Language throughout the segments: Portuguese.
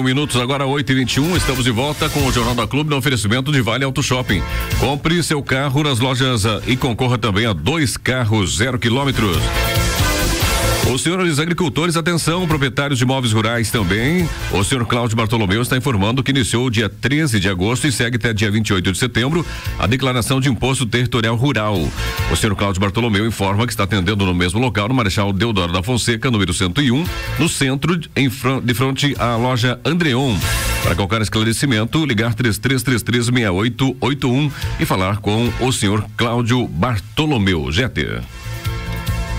21 minutos, agora 8h21, estamos de volta com o Jornal da Clube no oferecimento de Vale Auto Shopping. Compre seu carro nas lojas e concorra também a 2 carros 0 quilômetros. Os senhores agricultores, atenção, proprietários de imóveis rurais também. O senhor Cláudio Bartolomeu está informando que iniciou dia 13 de agosto e segue até dia 28 de setembro a declaração de imposto territorial rural. O senhor Cláudio Bartolomeu informa que está atendendo no mesmo local, no Marechal Deodoro da Fonseca, número 101, no centro, de frente à loja Andreon. Para qualquer esclarecimento, ligar 3333-6881 e falar com o senhor Cláudio Bartolomeu. GT.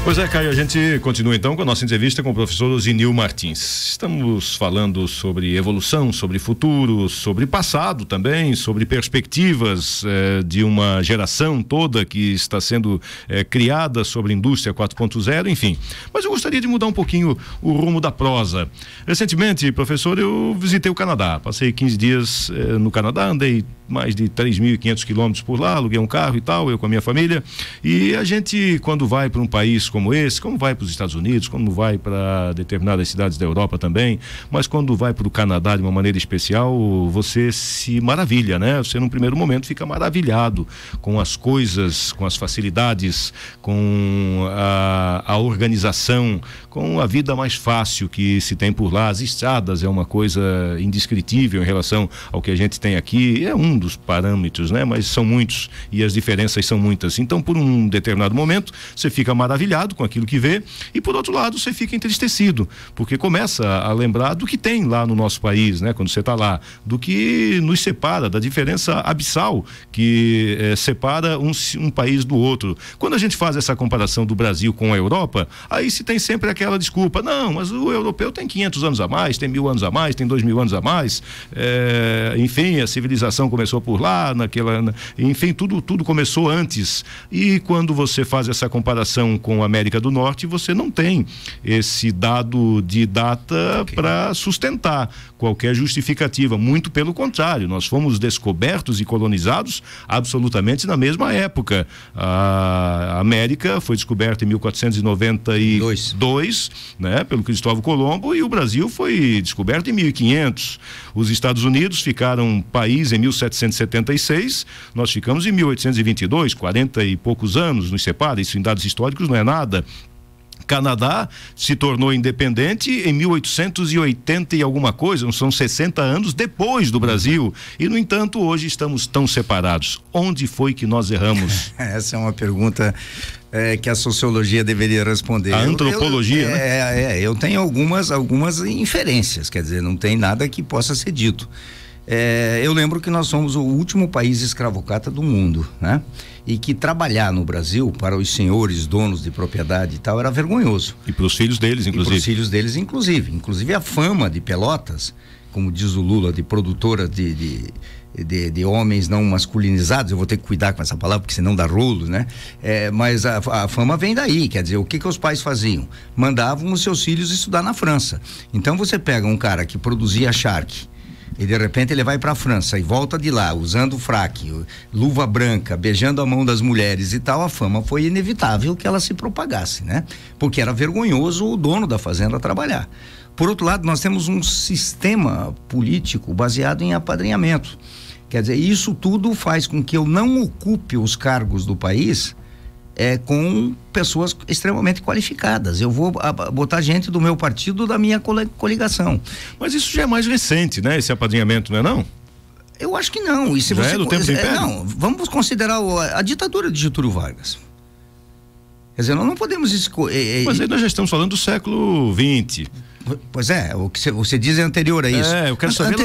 Pois é, Caio, a gente continua então com a nossa entrevista com o professor Osinil Martins. Estamos falando sobre evolução, sobre futuro, sobre passado também, sobre perspectivas de uma geração toda que está sendo criada sobre a indústria 4.0, enfim. Mas eu gostaria de mudar um pouquinho o rumo da prosa. Recentemente, professor, eu visitei o Canadá, passei 15 dias no Canadá, andei mais de 3.500 quilômetros por lá, aluguei um carro e tal, eu com a minha família, e a gente, quando vai para um país como esse, como vai para os Estados Unidos, como vai para determinadas cidades da Europa também, mas quando vai para o Canadá de uma maneira especial, você se maravilha, né? Você num primeiro momento fica maravilhado com as coisas, com as facilidades, com a organização, com a vida mais fácil que se tem por lá. As estradas é uma coisa indescritível em relação ao que a gente tem aqui, é um dos parâmetros, né? Mas são muitos e as diferenças são muitas. Então, por um determinado momento, você fica maravilhado com aquilo que vê e, por outro lado, você fica entristecido, porque começa a lembrar do que tem lá no nosso país, né? Quando você está lá, do que nos separa, da diferença abissal que separa um país do outro. Quando a gente faz essa comparação do Brasil com a Europa, aí se tem sempre aquela desculpa, não, mas o europeu tem 500 anos a mais, tem 1000 anos a mais, tem 2000 anos a mais, enfim, a civilização começou por lá, enfim, tudo começou antes. E quando você faz essa comparação com a América do Norte, você não tem esse dado de data para sustentar qualquer justificativa, muito pelo contrário, nós fomos descobertos e colonizados absolutamente na mesma época. A América foi descoberta em 1492, né, pelo Cristóvão Colombo, e o Brasil foi descoberto em 1500. Os Estados Unidos ficaram país em 1776, nós ficamos em 1822, 40 e poucos anos nos separa, isso em dados históricos não é nada. Canadá se tornou independente em 1880 e alguma coisa, são 60 anos depois do Brasil, e no entanto hoje estamos tão separados. Onde foi que nós erramos? Essa é uma pergunta que a sociologia deveria responder. A antropologia, né? Eu tenho algumas inferências, quer dizer, não tem nada que possa ser dito. Eu lembro que nós somos o último país escravocrata do mundo, né? E que trabalhar no Brasil para os senhores donos de propriedade e tal era vergonhoso. E para os filhos deles, inclusive. E para os filhos deles, inclusive. Inclusive a fama de Pelotas, como diz o Lula, de produtora de homens não masculinizados, eu vou ter que cuidar com essa palavra, porque senão dá rolo, né? Mas a fama vem daí, quer dizer, o que os pais faziam? Mandavam os seus filhos estudar na França. Então você pega um cara que produzia charque, e de repente ele vai para a França e volta de lá usando fraque, luva branca, beijando a mão das mulheres e tal, a fama foi inevitável que ela se propagasse, né? Porque era vergonhoso o dono da fazenda trabalhar. Por outro lado, nós temos um sistema político baseado em apadrinhamento. Quer dizer, isso tudo faz com que eu não ocupe os cargos do país com pessoas extremamente qualificadas. Eu vou botar gente do meu partido, da minha coligação. Mas isso já é mais recente, né? Esse apadrinhamento, não é não? Eu acho que não. E se você do tempo do Império? Não, vamos considerar a ditadura de Getúlio Vargas. Quer dizer, nós não podemos escolher. Mas aí nós já estamos falando do século XX. Pois é, o que você diz é anterior a isso. Eu quero saber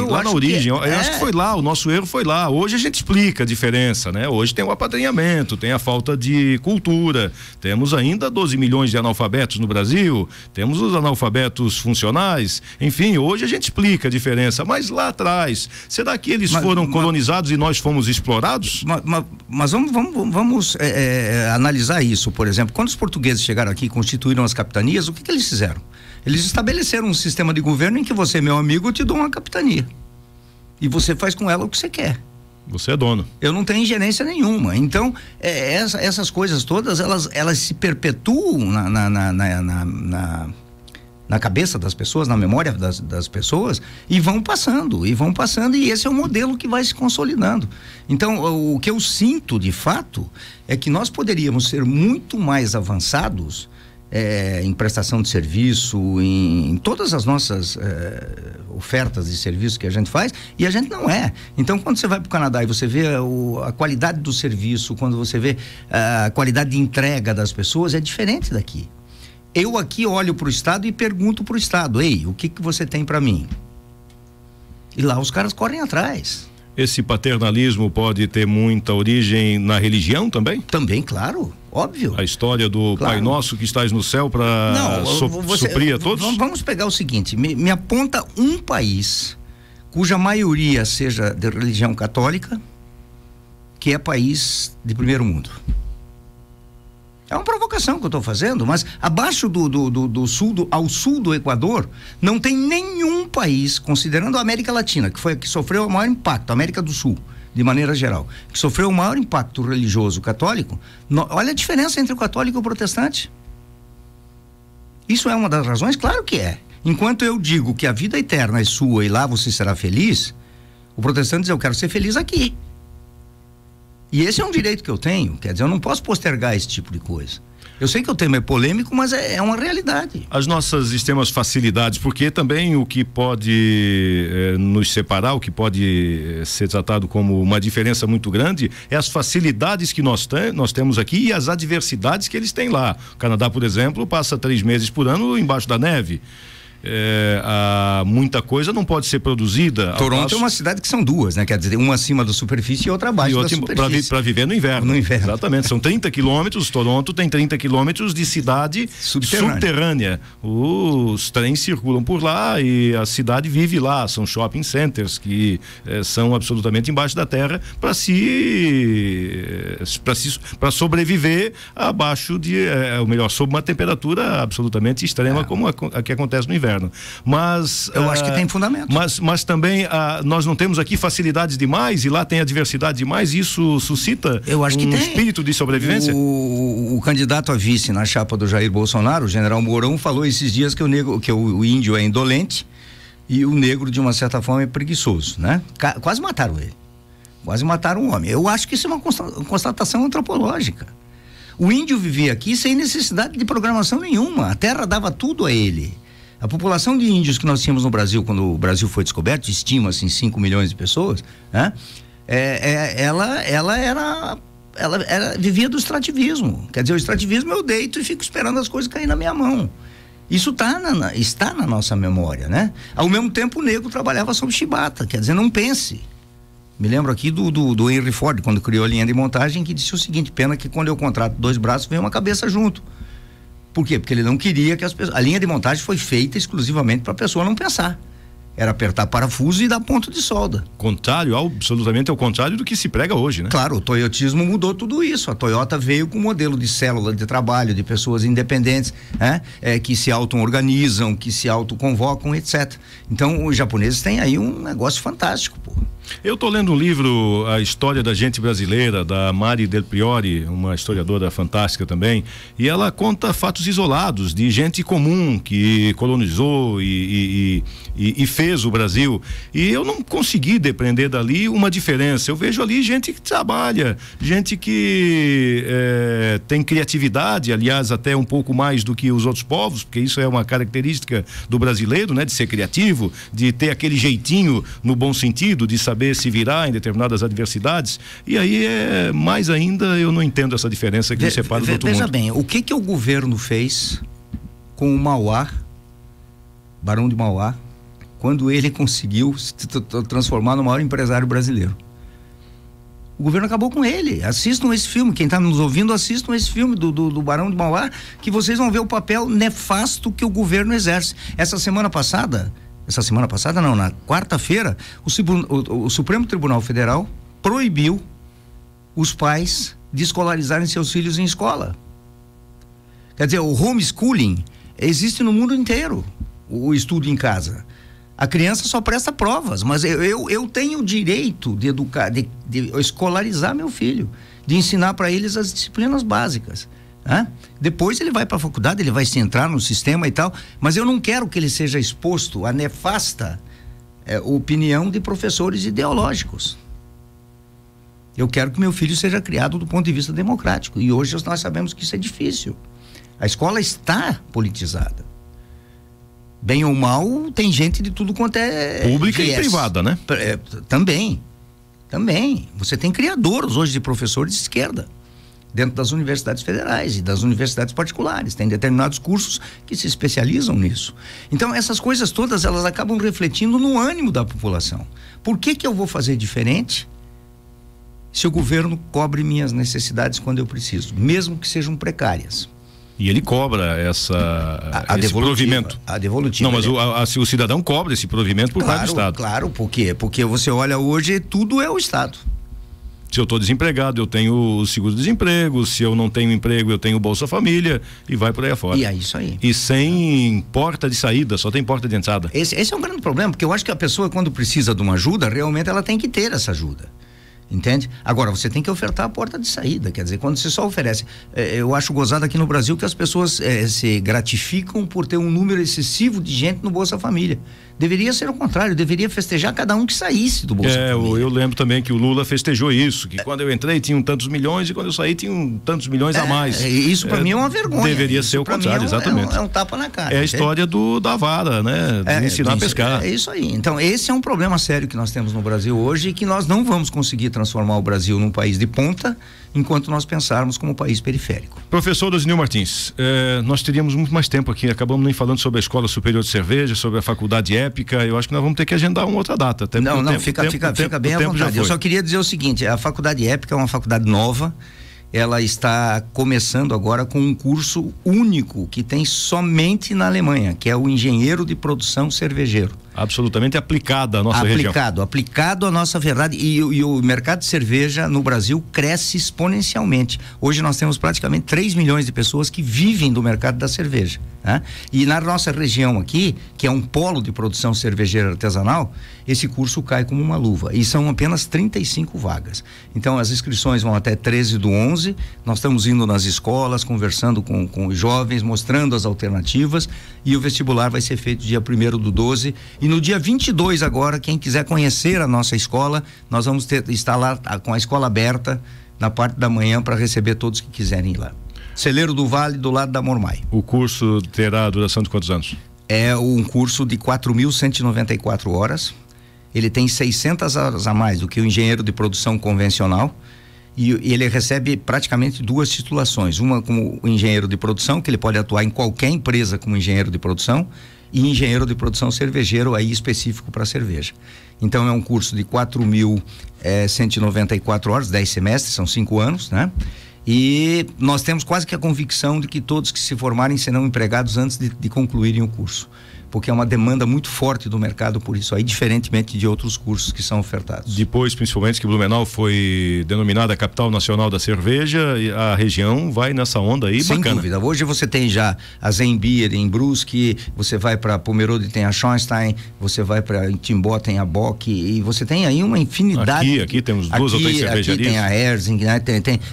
lá na origem. Eu acho que foi lá, o nosso erro foi lá. Hoje a gente explica a diferença, né? Hoje tem o apadrinhamento, tem a falta de cultura, temos ainda 12 milhões de analfabetos no Brasil, temos os analfabetos funcionais, enfim, hoje a gente explica a diferença, mas lá atrás, será que eles foram colonizados e nós fomos explorados? Mas vamos analisar isso, por exemplo, quando os portugueses chegaram aqui e constituíram as capitanias, o que eles fizeram? Eles estabeleceram um sistema de governo em que você, meu amigo, eu te dou uma capitania. E você faz com ela o que você quer. Você é dono. Eu não tenho ingerência nenhuma. Então, essas coisas todas, elas se perpetuam na cabeça das pessoas, na memória das pessoas, e vão passando, e esse é o modelo que vai se consolidando. Então, o que eu sinto de fato é que nós poderíamos ser muito mais avançados em prestação de serviço, em todas as nossas ofertas de serviço que a gente faz, e a gente não é. Então, quando você vai para o Canadá e você vê a qualidade do serviço, quando você vê a qualidade de entrega das pessoas, é diferente daqui. Eu aqui olho para o Estado e pergunto para o Estado: ei, o que você tem para mim? E lá os caras correm atrás. Esse paternalismo pode ter muita origem na religião também? Também, claro, óbvio. A história do Pai Nosso que estás no céu para suprir a todos? Vamos pegar o seguinte, me aponta um país cuja maioria seja de religião católica, que é país de primeiro mundo. É uma provocação que eu estou fazendo, mas abaixo do sul, ao sul do Equador, não tem nenhum país, considerando a América Latina, que foi a que sofreu o maior impacto, a América do Sul, de maneira geral, que sofreu o maior impacto religioso católico. Olha a diferença entre o católico e o protestante. Isso é uma das razões? Claro que é. Enquanto eu digo que a vida eterna é sua e lá você será feliz, o protestante diz: eu quero ser feliz aqui. E esse é um direito que eu tenho, quer dizer, eu não posso postergar esse tipo de coisa. Eu sei que o tema é polêmico, mas é uma realidade. As nossas extremas facilidades, porque também o que pode nos separar, o que pode ser tratado como uma diferença muito grande, é as facilidades que nós temos aqui e as adversidades que eles têm lá. O Canadá, por exemplo, passa 3 meses por ano embaixo da neve. Muita coisa não pode ser produzida. Toronto é uma cidade que são duas, né? Quer dizer, uma acima da superfície e outra abaixo da superfície. Para viver no inverno. No inverno. Exatamente, são 30 quilômetros, Toronto tem 30 quilômetros de cidade subterrânea. Os trens circulam por lá e a cidade vive lá, são shopping centers que são absolutamente embaixo da terra para sobreviver abaixo sob uma temperatura absolutamente extrema como a que acontece no inverno. Mas eu acho que tem fundamento. Mas também nós não temos aqui facilidades demais e lá tem adversidade demais. Isso suscita espírito de sobrevivência. O candidato a vice na chapa do Jair Bolsonaro, o general Mourão, falou esses dias que o índio é indolente e o negro, de uma certa forma, é preguiçoso, né? Quase mataram ele. Quase mataram um homem. Eu acho que isso é uma constatação antropológica. O índio vivia aqui sem necessidade de programação nenhuma. A terra dava tudo a ele. A população de índios que nós tínhamos no Brasil, quando o Brasil foi descoberto, estima-se em 5 milhões de pessoas, né? Ela vivia do extrativismo. Quer dizer, o extrativismo eu deito e fico esperando as coisas caírem na minha mão. Isso está na nossa memória, né? Ao mesmo tempo, o negro trabalhava sob chibata, quer dizer, não pense. Me lembro aqui do Henry Ford, quando criou a linha de montagem, que disse o seguinte: pena que quando eu contrato 2 braços, vem uma cabeça junto. Por quê? Porque ele não queria que a linha de montagem foi feita exclusivamente para a pessoa não pensar. Era apertar parafuso e dar ponto de solda. Absolutamente ao contrário do que se prega hoje, né? Claro, o toyotismo mudou tudo isso. A Toyota veio com um modelo de célula de trabalho, de pessoas independentes, né? Que se auto-organizam, que se autoconvocam, etc. Então, os japoneses têm aí um negócio fantástico, pô. Eu estou lendo um livro, A História da Gente Brasileira, da Mari Del Priori, uma historiadora fantástica também, e ela conta fatos isolados de gente comum que colonizou e fez o Brasil, e eu não consegui depreender dali uma diferença. Eu vejo ali gente que trabalha, gente que tem criatividade, aliás, até um pouco mais do que os outros povos, porque isso é uma característica do brasileiro, né? De ser criativo, de ter aquele jeitinho no bom sentido, de saber se virar em determinadas adversidades. E aí mais ainda eu não entendo essa diferença que nos separa do outro mundo. Veja bem, o que o governo fez com o Mauá, Barão de Mauá, quando ele conseguiu se transformar no maior empresário brasileiro? O governo acabou com ele. Assistam esse filme, quem está nos ouvindo, assistam esse filme do Barão de Mauá, que vocês vão ver o papel nefasto que o governo exerce. Na quarta-feira, o Supremo Tribunal Federal proibiu os pais de escolarizarem seus filhos em escola. Quer dizer, o homeschooling existe no mundo inteiro, o estudo em casa. A criança só presta provas, mas eu tenho o direito de educar, de escolarizar meu filho, de ensinar para eles as disciplinas básicas. Depois ele vai para a faculdade, ele vai se entrar no sistema e tal, mas eu não quero que ele seja exposto à nefasta opinião de professores ideológicos. Eu quero que meu filho seja criado do ponto de vista democrático, e hoje nós sabemos que isso é difícil. A escola está politizada. Bem ou mal, tem gente de tudo quanto é pública e privada, né? Também. Você tem criadores hoje de professores de esquerda dentro das universidades federais e das universidades particulares. Tem determinados cursos que se especializam nisso. Então, essas coisas todas, elas acabam refletindo no ânimo da população. Por que eu vou fazer diferente se o governo cobre minhas necessidades quando eu preciso, mesmo que sejam precárias? E ele cobra esse provimento. A devolutiva. Não, mas o cidadão cobra esse provimento por parte do Estado. Claro, por quê? Porque você olha hoje, tudo é o Estado. Se eu estou desempregado, eu tenho o seguro-desemprego. Se eu não tenho emprego, eu tenho Bolsa Família, e vai por aí afora. E é isso aí. E sem porta de saída, só tem porta de entrada. Esse é um grande problema, porque eu acho que a pessoa, quando precisa de uma ajuda, realmente ela tem que ter essa ajuda. Entende? Agora, você tem que ofertar a porta de saída, quer dizer, quando você só oferece, eu acho gozado aqui no Brasil que as pessoas se gratificam por ter um número excessivo de gente no Bolsa Família. Deveria ser o contrário, deveria festejar cada um que saísse do Bolsa Família. Eu lembro também que o Lula festejou isso, que quando eu entrei tinham tantos milhões e quando eu saí tinham tantos milhões a mais. Isso para mim é uma vergonha. Deveria ser o contrário, exatamente. É um tapa na cara. É a história da vara, né? De ensinar a pescar. É isso aí. Então, esse é um problema sério que nós temos no Brasil hoje, e que nós não vamos conseguir transformar o Brasil num país de ponta enquanto nós pensarmos como um país periférico. Professor Osinil Martins, nós teríamos muito mais tempo aqui, acabamos nem falando sobre a Escola Superior de Cerveja, sobre a Faculdade Épica. Eu acho que nós vamos ter que agendar uma outra data. Fica bem à vontade. Eu só queria dizer o seguinte: a Faculdade Épica é uma faculdade nova. Ela está começando agora com um curso único que tem somente na Alemanha, que é o engenheiro de produção cervejeiro. Absolutamente aplicada à nossa região. Aplicado à nossa verdade. E o mercado de cerveja no Brasil cresce exponencialmente. Hoje nós temos praticamente 3 milhões de pessoas que vivem do mercado da cerveja. E na nossa região aqui, que é um polo de produção cervejeira artesanal, esse curso cai como uma luva. E são apenas 35 vagas. Então as inscrições vão até 13/11. Nós estamos indo nas escolas, conversando com os jovens, mostrando as alternativas. E o vestibular vai ser feito dia 1º/12. E no dia 22 agora, quem quiser conhecer a nossa escola, nós vamos estar lá com a escola aberta na parte da manhã para receber todos que quiserem ir lá. Celeiro do Vale, do lado da Mormai. O curso terá duração de quantos anos? É um curso de 4.194 horas. Ele tem 600 horas a mais do que o engenheiro de produção convencional. E ele recebe praticamente 2 titulações. Uma como engenheiro de produção, que ele pode atuar em qualquer empresa como engenheiro de produção, e engenheiro de produção cervejeiro, aí específico para cerveja. Então é um curso de 4.194 horas, 10 semestres, são 5 anos, né? E nós temos quase que a convicção de que todos que se formarem serão empregados antes de concluírem o curso, porque é uma demanda muito forte do mercado por isso aí, diferentemente de outros cursos que são ofertados. Depois, principalmente, que Blumenau foi denominada a capital nacional da cerveja, e a região vai nessa onda aí, sem bacana. Dúvida. Hoje você tem já a Zenbier em Brusque, você vai para Pomerode, tem a Schonstein, você vai para Timbó, tem a Bock, e você tem aí uma infinidade. Aqui temos 2 ou 3 cervejarias. Aqui tem a Erzing, né?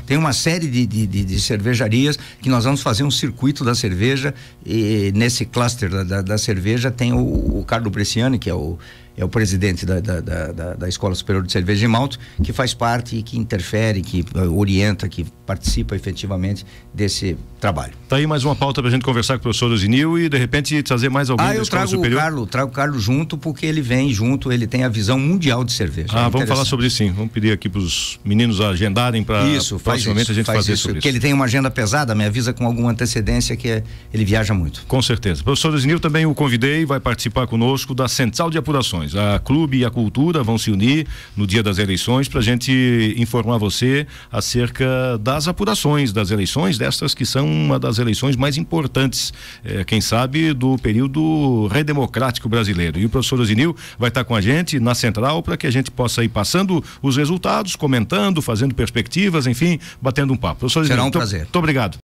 Tem uma série de cervejarias que nós vamos fazer um circuito da cerveja, e nesse cluster da cerveja tem o Carlo Bresciani, que é o presidente da Escola Superior de Cerveja e Malto, que faz parte e que interfere, que orienta, que participa efetivamente desse trabalho. Tá aí mais uma pauta pra gente conversar com o professor Osinil e de repente trazer mais alguém da Escola Superior. Eu trago o Carlos junto, porque ele vem junto, ele tem a visão mundial de cerveja. Vamos falar sobre isso sim, vamos pedir aqui pros meninos agendarem para proximamente a gente fazer isso. Porque ele tem uma agenda pesada, me avisa com alguma antecedência que ele viaja muito. Com certeza. Professor Osinil, também o convidei, vai participar conosco da Central de Apurações. A Clube e a Cultura vão se unir no dia das eleições para a gente informar você acerca das apurações das eleições, destas que são uma das eleições mais importantes, quem sabe, do período redemocrático brasileiro. E o professor Osinil vai estar com a gente na Central para que a gente possa ir passando os resultados, comentando, fazendo perspectivas, enfim, batendo um papo. Professor Osinil, será um prazer. Muito obrigado.